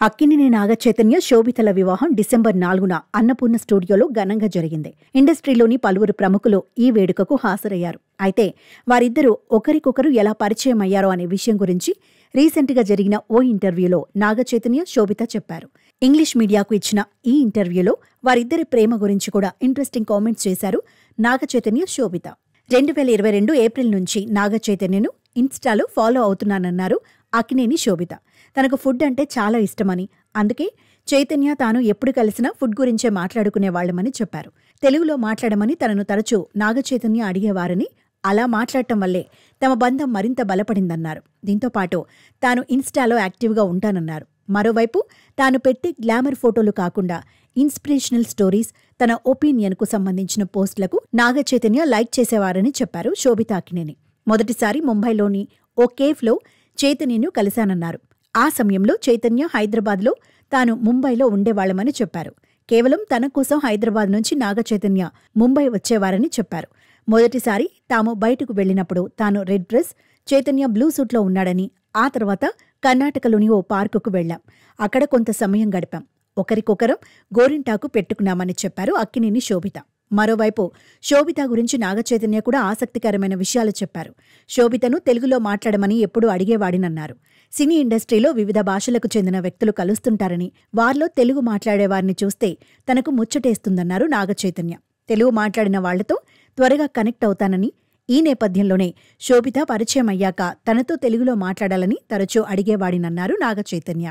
అక్కినేని నాగచైతన్య శోభితల వివాహం డిసెంబర్ 4న అన్నపూర్ణ స్టూడియోలో ఘనంగా జరిగింది. ఇండస్ట్రీలోని పలువురు ప్రముఖులు ఈ వేడుకకు హాజరయ్యారు. అయితే వారిద్దరూ ఒకరికొకరు ఎలా పరిచయం అయ్యారో అనే విషయం గురించి రీసెంట్గా జరిగిన ఓ ఇంటర్వ్యూలో నాగచైతన్య, శోభిత చెప్పారు. ఇంగ్లీష్ మీడియాకు ఇచ్చిన ఈ ఇంటర్వ్యూలో వారిద్దరి ప్రేమ గురించి కూడా ఇంట్రెస్టింగ్ కామెంట్స్ చేశారు నాగచైతన్య, శోభిత. 2022 ఏప్రిల్ నుంచి నాగచైతన్యను ఇన్స్టాలో ఫాలో అవుతున్నానన్నారు అక్కినేని, శోభిత. తనకు ఫుడ్ అంటే చాలా ఇష్టమని, అందుకే చైతన్య తాను ఎప్పుడు కలిసినా ఫుడ్ గురించే మాట్లాడుకునేవాళ్లమని చెప్పారు. తెలుగులో మాట్లాడమని తనను తరచూ నాగచైతన్య అడిగేవారని, అలా మాట్లాడటం వల్లే తమ బంధం మరింత బలపడిందన్నారు. దీంతోపాటు తాను ఇన్స్టాలో యాక్టివ్గా ఉంటానన్నారు. మరోవైపు తాను పెట్టి గ్లామర్ ఫోటోలు కాకుండా ఇన్స్పిరేషనల్ స్టోరీస్, తన ఒపీనియన్కు సంబంధించిన పోస్టులకు నాగచైతన్య లైక్ చేసేవారని చెప్పారు శోభిత, అక్కినేని. మొదటిసారి ముంబైలోని ఓ కేఫ్లో చైతన్యను కలిశానన్నారు. ఆ సమయంలో చైతన్య హైదరాబాద్లో, తాను ముంబైలో ఉండేవాళ్లమని చెప్పారు. కేవలం తన కోసం హైదరాబాద్ నుంచి నాగచైతన్య ముంబై వచ్చేవారని చెప్పారు. మొదటిసారి తాము బయటకు వెళ్లినప్పుడు తాను రెడ్ డ్రెస్, చైతన్య బ్లూ సూట్లో ఉన్నాడని, ఆ తర్వాత కర్ణాటకలోని ఓ పార్కుకు వెళ్లాం. అక్కడ కొంత సమయం గడిపాం. ఒకరికొకరం గోరింటాకు పెట్టుకున్నామని చెప్పారు అక్కినేని, శోభిత. మరోవైపు శోభిత గురించి నాగచైతన్య కూడా ఆసక్తికరమైన విషయాలు చెప్పారు. శోభితను తెలుగులో మాట్లాడమని ఎప్పుడూ అడిగేవాడినన్నారు. సినీ ఇండస్ట్రీలో వివిధ భాషలకు చెందిన వ్యక్తులు కలుస్తుంటారని, వారిలో తెలుగు మాట్లాడేవారిని చూస్తే తనకు ముచ్చటేస్తుందన్నారు నాగచైతన్య. తెలుగు మాట్లాడిన వాళ్లతో త్వరగా కనెక్ట్ అవుతానని, ఈ నేపథ్యంలోనే శోభిత పరిచయం అయ్యాక తనతో తెలుగులో మాట్లాడాలని తరచూ అడిగేవాడినన్నారు నాగచైతన్య.